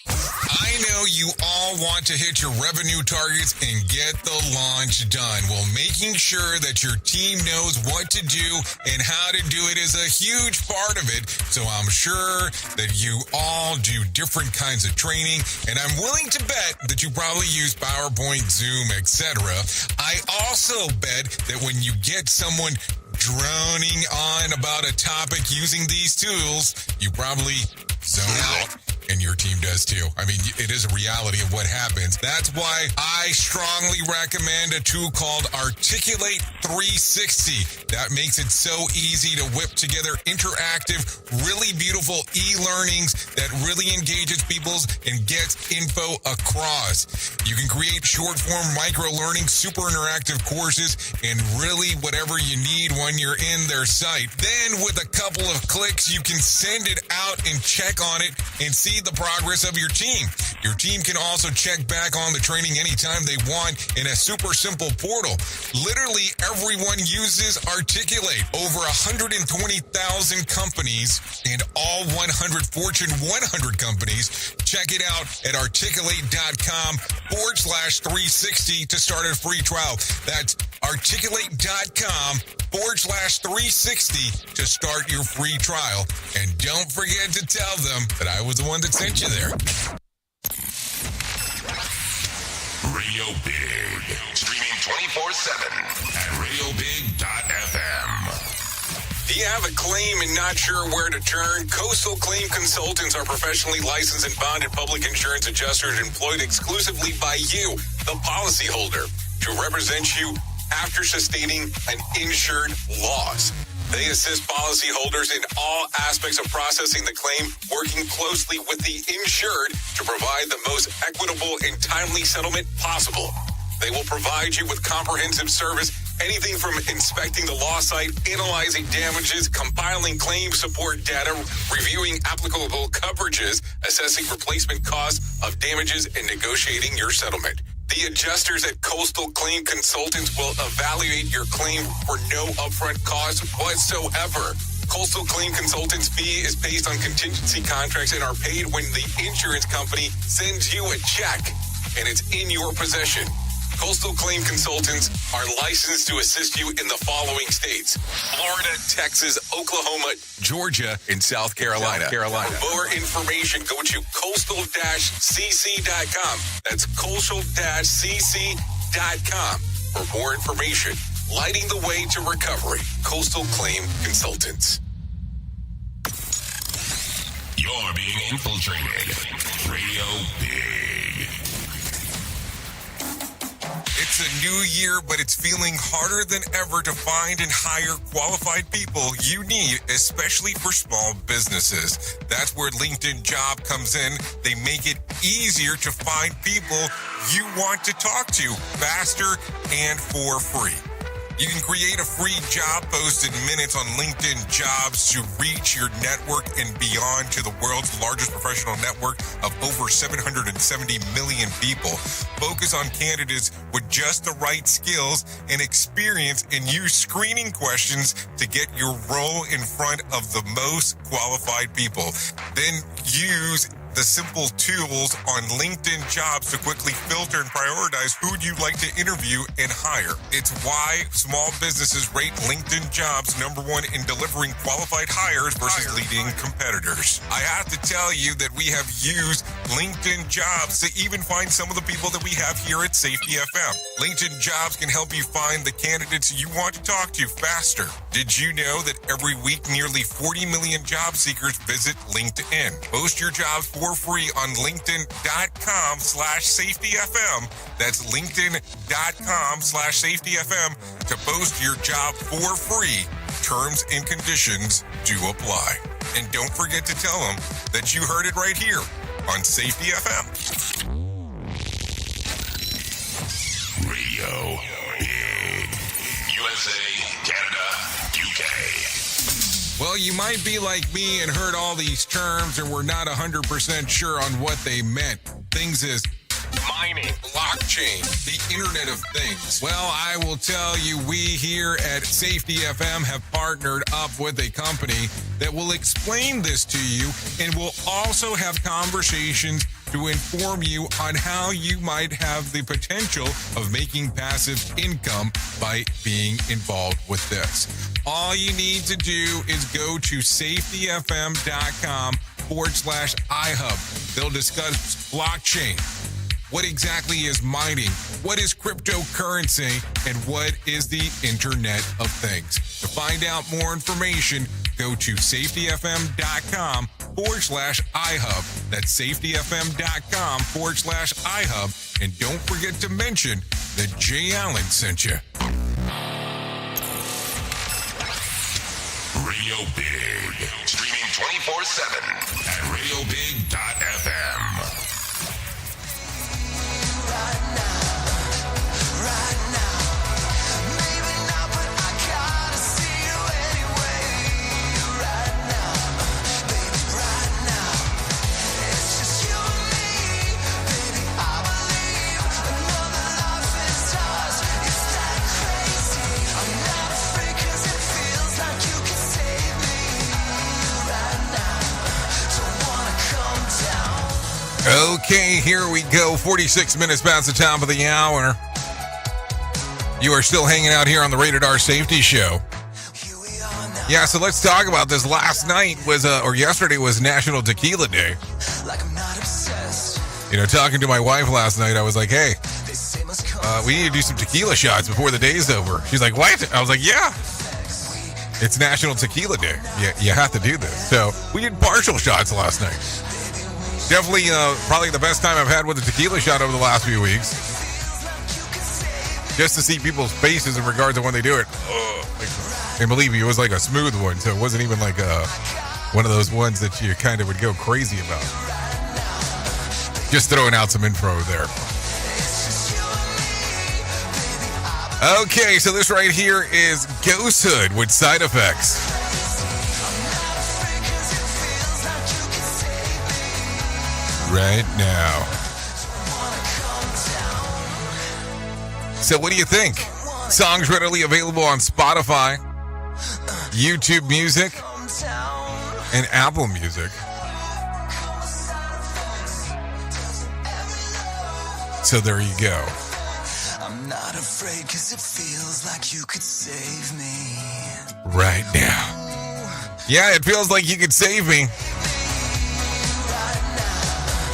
I know you all want to hit your revenue targets and get the launch done. Well, making sure that your team knows what to do and how to do it is a huge part of it. So I'm sure that you all do different kinds of training, and I'm willing to bet that you probably use PowerPoint, Zoom, etc. I also bet that when you get someone droning on about a topic using these tools, you probably zone out. And your team does too. I mean, it is a reality of what happens. That's why I strongly recommend a tool called Articulate 360. That makes it so easy to whip together interactive, really beautiful e-learnings that really engages people and gets info across. You can create short-form micro-learning, super interactive courses, and really whatever you need when you're in their site. Then with a couple of clicks, you can send it out and check on it and see the progress of your team. Your team can also check back on the training anytime they want in a super simple portal. Literally everyone uses Articulate. Over 120,000 companies and all 100 Fortune 100 companies. Check it out at articulate.com/360 to start a free trial. That's articulate.com/360 to start your free trial. And don't forget to tell them that I was the one that sent you there. Radio Big. Streaming 24/7 at radiobig.fm. Do you have a claim and not sure where to turn? Coastal Claim Consultants are professionally licensed and bonded public insurance adjusters employed exclusively by you, the policyholder, to represent you after sustaining an insured loss. They assist policyholders in all aspects of processing the claim, working closely with the insured to provide the most equitable and timely settlement possible. They will provide you with comprehensive service, anything from inspecting the loss site, analyzing damages, compiling claim support data, reviewing applicable coverages, assessing replacement costs of damages, and negotiating your settlement. The adjusters at Coastal Claim Consultants will evaluate your claim for no upfront cost whatsoever. Coastal Claim Consultants' fee is based on contingency contracts and are paid when the insurance company sends you a check and it's in your possession. Coastal Claim Consultants are licensed to assist you in the following states: Florida, Texas, Oklahoma, Georgia, and South Carolina. For more information, go to coastal-cc.com. That's coastal-cc.com. For more information, lighting the way to recovery. Coastal Claim Consultants. You're being infiltrated. Radio Big. It's a new year, but it's feeling harder than ever to find and hire qualified people you need, especially for small businesses. That's where LinkedIn Job comes in. They make it easier to find people you want to talk to faster and for free. You can create a free job post in minutes on LinkedIn Jobs to reach your network and beyond to the world's largest professional network of over 770 million people. Focus on candidates with just the right skills and experience and use screening questions to get your role in front of the most qualified people. Then use the simple tools on LinkedIn Jobs to quickly filter and prioritize who you'd like to interview and hire. It's why small businesses rate LinkedIn Jobs number one in delivering qualified hires versus leading competitors. I have to tell you that we have used LinkedIn Jobs to even find some of the people that we have here at Safety FM. LinkedIn Jobs can help you find the candidates you want to talk to faster. Did you know that every week nearly 40 million job seekers visit LinkedIn? Post your jobs for free on linkedin.com/safetyfm. That's linkedin.com/safetyfm to post your job for free. Terms and conditions do apply. And don't forget to tell them that you heard it right here on Safety FM. Well, you might be like me and heard all these terms and we're not 100% sure on what they meant. Things as mining, blockchain, the Internet of Things. Well, I will tell you, we here at Safety FM have partnered up with a company that will explain this to you and will also have conversations to inform you on how you might have the potential of making passive income by being involved with this. All you need to do is go to safetyfm.com/iHub. They'll discuss blockchain. What exactly is mining? What is cryptocurrency? And what is the Internet of Things? To find out more information, go to safetyfm.com/iHub. That's safetyfm.com/iHub. And don't forget to mention that Jay Allen sent you. Radio Big. Streaming 24/7 at radiobig.fm. Okay, here we go. 46 minutes past the top of the hour. You are still hanging out here on the Rated R Safety Show. Yeah, so let's talk about this. Last night was, or yesterday was National Tequila Day. You know, talking to my wife last night, I was like, hey, we need to do some tequila shots before the day's over. She's like, what? I was like, yeah. It's National Tequila Day. You have to do this. So we did partial shots last night. Definitely, probably the best time I've had with a tequila shot over the last few weeks. Just to see people's faces in regards to when they do it. And believe me, it was like a smooth one, so it wasn't even like one of those ones that you kind of would go crazy about. Just throwing out some info there. Okay, so this right here is Ghost Hood with Side Effects. Right now. So what do you think? Songs readily available on Spotify, YouTube Music, and Apple Music. So there you go. I'm not afraid 'cause it feels like you could save me. Right now. Yeah, it feels like you could save me.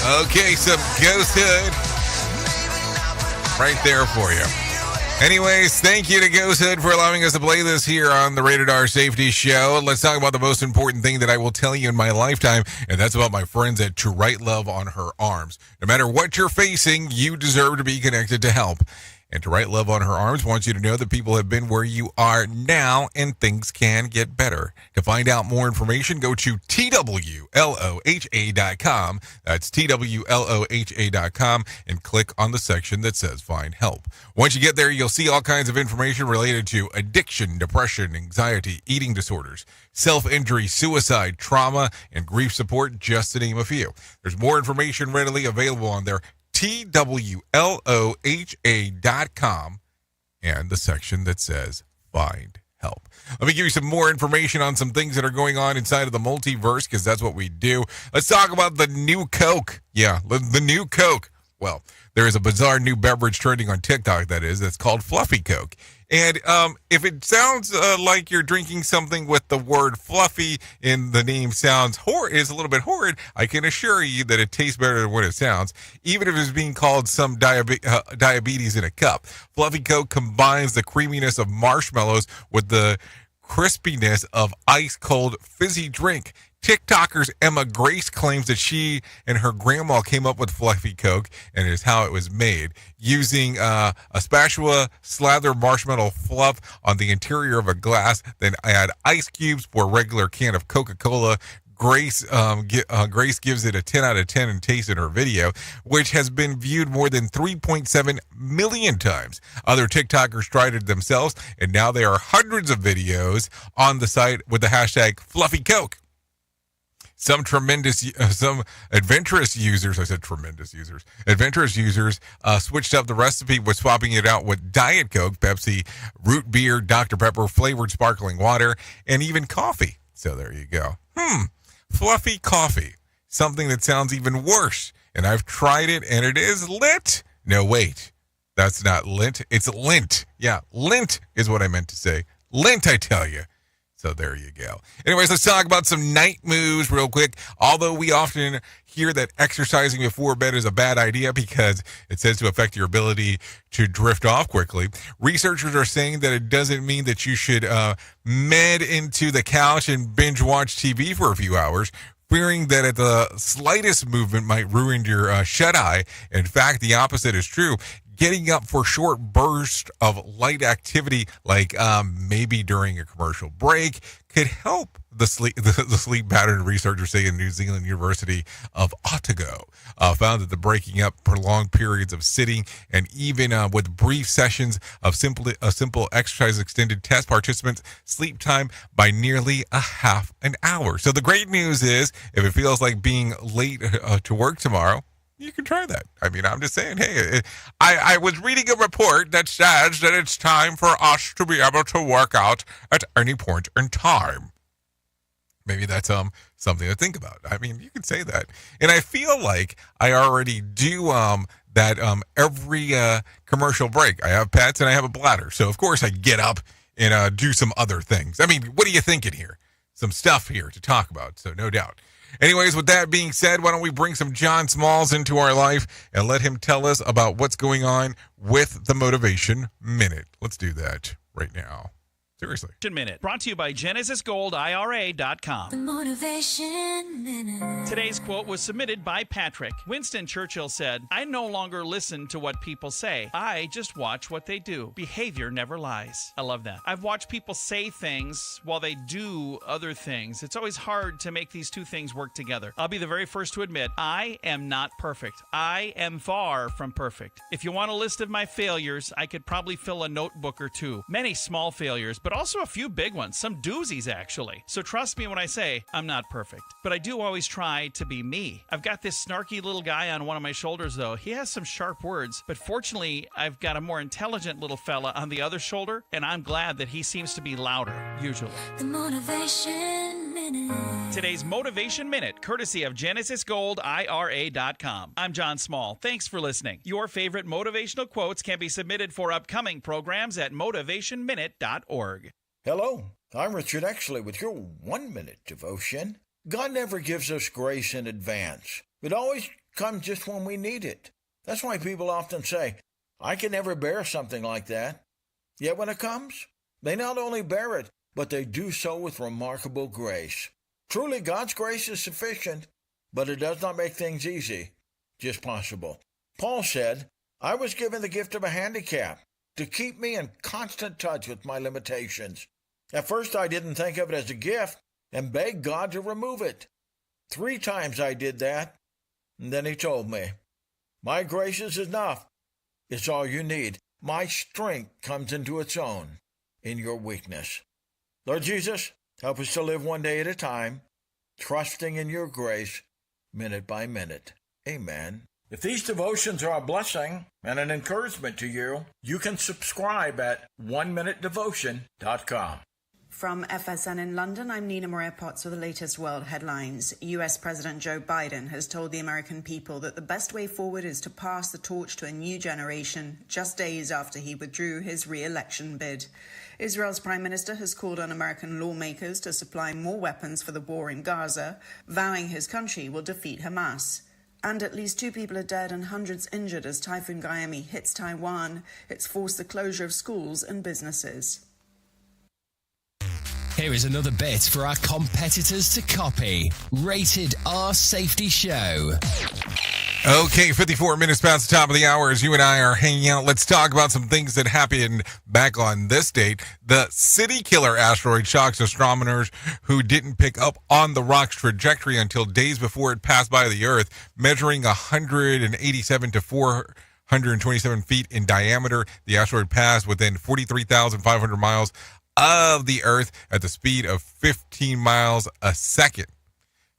Okay, some Ghost Hood right there for you. Anyways, thank you to Ghost Hood for allowing us to play this here on the Rated R Safety Show. Let's talk about the most important thing that I will tell you in my lifetime, and that's about my friends at To Write Love on Her Arms. No matter what you're facing, you deserve to be connected to help. And To Write Love on Her Arms wants you to know that people have been where you are now and things can get better. To find out more information, go to TWLOHA.com. That's TWLOHA.com and click on the section that says Find Help. Once you get there, you'll see all kinds of information related to addiction, depression, anxiety, eating disorders, self-injury, suicide, trauma, and grief support, just to name a few. There's more information readily available on there. TWLOHA.com and the section that says Find Help. Let me give you some more information on some things that are going on inside of the multiverse, because that's what we do. Let's talk about the new Coke. Yeah, the new Coke. Well, there is a bizarre new beverage trending on TikTok, that's called Fluffy Coke. And if it sounds like you're drinking something with the word fluffy in the name is a little bit horrid, I can assure you that it tastes better than what it sounds, even if it's being called some diabetes in a cup. Fluffy Coke combines the creaminess of marshmallows with the crispiness of ice-cold fizzy drink. TikTokers Emma Grace claims that she and her grandma came up with Fluffy Coke, and it is how it was made. Using a spatula, slather marshmallow fluff on the interior of a glass, then add ice cubes for a regular can of Coca-Cola, Grace gives it a 10 out of 10 in taste in her video, which has been viewed more than 3.7 million times. Other TikTokers tried it themselves, and now there are hundreds of videos on the site with the hashtag #FluffyCoke. Some adventurous users switched up the recipe with swapping it out with Diet Coke, Pepsi, root beer, Dr. Pepper, flavored sparkling water, and even coffee. So there you go. Fluffy coffee. Something that sounds even worse. And I've tried it, and it is lit. No, wait. That's not lint. It's lint. Yeah, lint is what I meant to say. Lint, I tell you. So there you go. Anyways, let's talk about some night moves real quick. Although we often hear that exercising before bed is a bad idea because it says to affect your ability to drift off quickly, researchers are saying that it doesn't mean that you should med into the couch and binge watch TV for a few hours, fearing that at the slightest movement might ruin your shut-eye. In fact, the opposite is true. Getting up for short bursts of light activity, like maybe during a commercial break, could help the sleep pattern. Researchers say in New Zealand University of Otago found that the breaking up prolonged periods of sitting and even with brief sessions of simple exercise extended test participants' sleep time by nearly a half an hour. So the great news is, if it feels like being late to work tomorrow, you can try that. I mean, I'm just saying, hey, I was reading a report that says that it's time for us to be able to work out at any point in time. Maybe that's something to think about. I mean, you can say that. And I feel like I already do that every commercial break. I have pets and I have a bladder. So, of course, I get up and do some other things. I mean, what are you thinking here? Some stuff here to talk about, so no doubt. Anyways, with that being said, why don't we bring some John Smalls into our life and let him tell us about what's going on with the Motivation Minute. Let's do that right now. Seriously. Minute, brought to you by GenesisGoldIRA.com. The Motivation Minute. Today's quote was submitted by Patrick. Winston Churchill said, "I no longer listen to what people say. I just watch what they do. Behavior never lies." I love that. I've watched people say things while they do other things. It's always hard to make these two things work together. I'll be the very first to admit, I am not perfect. I am far from perfect. If you want a list of my failures, I could probably fill a notebook or two. Many small failures, but also a few big ones, some doozies actually. So trust me when I say I'm not perfect, but I do always try to be me. I've got this snarky little guy on one of my shoulders though. He has some sharp words, but fortunately I've got a more intelligent little fella on the other shoulder, and I'm glad that he seems to be louder, usually. The Motivation Minute. Today's Motivation Minute, courtesy of GenesisGoldIRA.com. I'm John Small. Thanks for listening. Your favorite motivational quotes can be submitted for upcoming programs at motivationminute.org. Hello, I'm Richard Exley with your 1 Minute Devotion. God never gives us grace in advance. It always comes just when we need it. That's why people often say, I can never bear something like that. Yet when it comes, they not only bear it, but they do so with remarkable grace. Truly, God's grace is sufficient, but it does not make things easy, just possible. Paul said, I was given the gift of a handicap to keep me in constant touch with my limitations. At first, I didn't think of it as a gift and begged God to remove it. 3 times I did that, and then he told me, my grace is enough. It's all you need. My strength comes into its own in your weakness. Lord Jesus, help us to live one day at a time, trusting in your grace, minute by minute. Amen. If these devotions are a blessing and an encouragement to you, you can subscribe at oneminutedevotion.com. From FSN in London, I'm Nina Maria Potts with the latest world headlines. US President Joe Biden has told the American people that the best way forward is to pass the torch to a new generation, just days after he withdrew his re-election bid. Israel's Prime Minister has called on American lawmakers to supply more weapons for the war in Gaza, vowing his country will defeat Hamas. And at least 2 people are dead and hundreds injured as Typhoon Gayami hits Taiwan. It's forced the closure of schools and businesses. Here is another bit for our competitors to copy. Rated R Safety Show. Okay, 54 minutes past the top of the hour as you and I are hanging out. Let's talk about some things that happened back on this date. The city killer asteroid shocks astronomers who didn't pick up on the rock's trajectory until days before it passed by the Earth, measuring 187 to 427 feet in diameter. The asteroid passed within 43,500 miles of the Earth at the speed of 15 miles a second.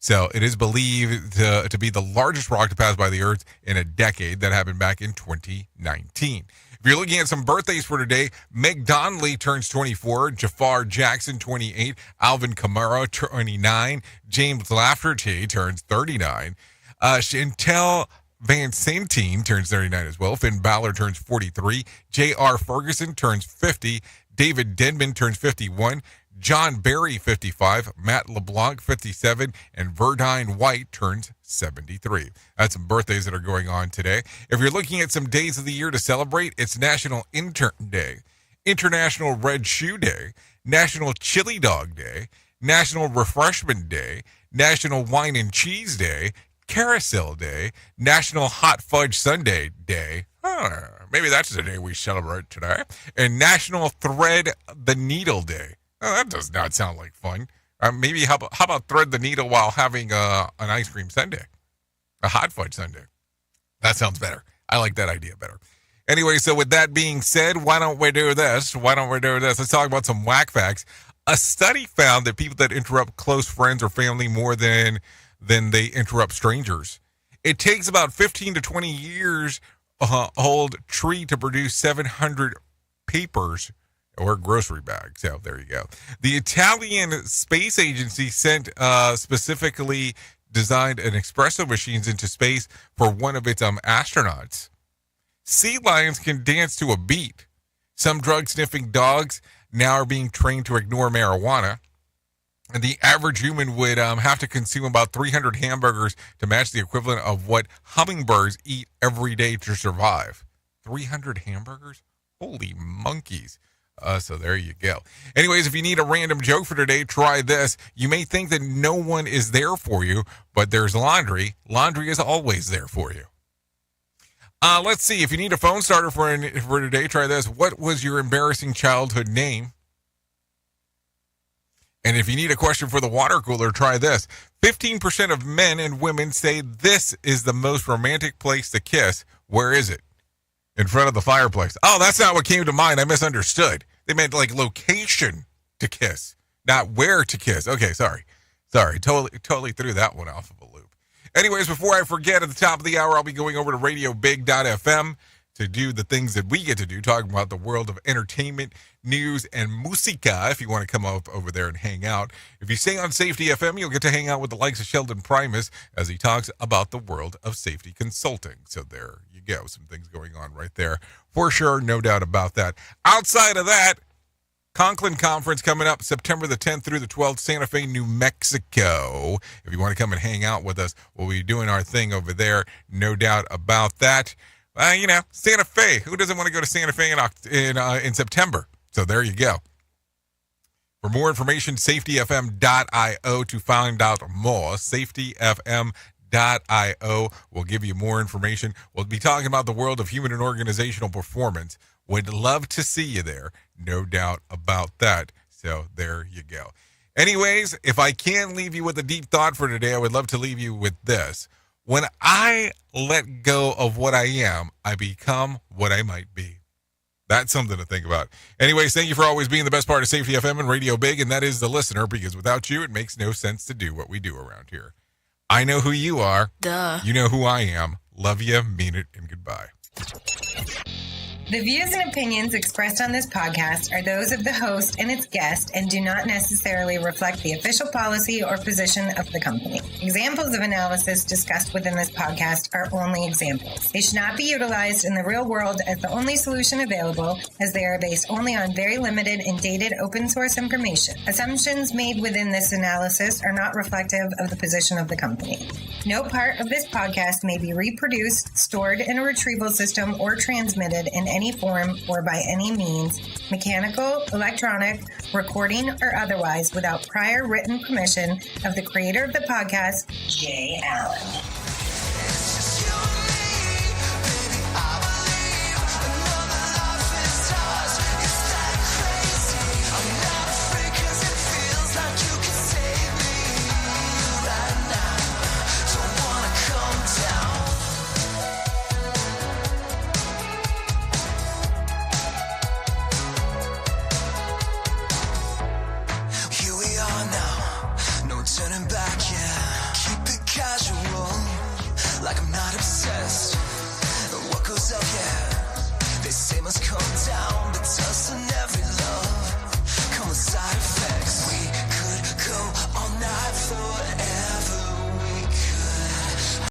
So it is believed to be the largest rock to pass by the Earth in a decade. That happened back in 2019. If you're looking at some birthdays for today, Meg Donnelly turns 24, Jafar Jackson 28, Alvin Kamara 29, James Lafferty turns 39, Chantel Van Santine turns 39 as well, Finn Balor turns 43, J.R. Ferguson turns 50, David Denman turns 51, John Barry, 55, Matt LeBlanc, 57, and Verdine White turns 73. That's some birthdays that are going on today. If you're looking at some days of the year to celebrate, it's National Intern Day, International Red Shoe Day, National Chili Dog Day, National Refreshment Day, National Wine and Cheese Day, Carousel Day, National Hot Fudge Sundae Day. Maybe that's the day we celebrate today. And National Thread the Needle Day. Oh, that does not sound like fun. Maybe how about thread the needle while having an ice cream sundae? A hot fudge sundae. That sounds better. I like that idea better. Anyway, so with that being said, why don't we do this? Let's talk about some whack facts. A study found that people that interrupt close friends or family more than they interrupt strangers. It takes about 15 to 20 years old tree to produce 700 papers or grocery bags. So there you go. The Italian Space Agency sent specifically designed an espresso machines into space for one of its astronauts. Sea lions can dance to a beat. Some drug-sniffing dogs now are being trained to ignore marijuana. And the average human would have to consume about 300 hamburgers to match the equivalent of what hummingbirds eat every day to survive. 300 hamburgers? Holy monkeys. So there you go. Anyways, if you need a random joke for today, try this. You may think that no one is there for you, but there's laundry. Laundry is always there for you. Let's see. If you need a phone starter for today, try this. What was your embarrassing childhood name? And if you need a question for the water cooler, try this. 15% of men and women say this is the most romantic place to kiss. Where is it? In front of the fireplace. Oh, that's not what came to mind. I misunderstood. They meant like location to kiss, not where to kiss. Okay, sorry. Totally threw that one off of a loop. Anyways, before I forget, at the top of the hour, I'll be going over to radiobig.fm to do the things that we get to do, talking about the world of entertainment, news, and musica, if you want to come up over there and hang out. If you stay on Safety FM, you'll get to hang out with the likes of Sheldon Primus as he talks about the world of safety consulting. So there you go. Some things going on right there. For sure, no doubt about that. Outside of that, Conklin Conference coming up September the 10th through the 12th, Santa Fe, New Mexico. If you want to come and hang out with us, we'll be doing our thing over there. No doubt about that. Santa Fe. Who doesn't want to go to Santa Fe in September? So there you go. For more information, safetyfm.io to find out more. Safetyfm.io will give you more information. We'll be talking about the world of human and organizational performance. Would love to see you there. No doubt about that. So there you go. Anyways, if I can leave you with a deep thought for today, I would love to leave you with this. When I let go of what I am, I become what I might be. That's something to think about. Anyways, thank you for always being the best part of Safety FM and Radio Big, and that is the listener, because without you, it makes no sense to do what we do around here. I know who you are. Duh. You know who I am. Love you, mean it, and goodbye. The views and opinions expressed on this podcast are those of the host and its guest and do not necessarily reflect the official policy or position of the company. Examples of analysis discussed within this podcast are only examples. They should not be utilized in the real world as the only solution available, as they are based only on very limited and dated open source information. Assumptions made within this analysis are not reflective of the position of the company. No part of this podcast may be reproduced, stored in a retrieval system, or transmitted in any form or by any means, mechanical, electronic, recording, or otherwise, without prior written permission of the creator of the podcast, Jay Allen.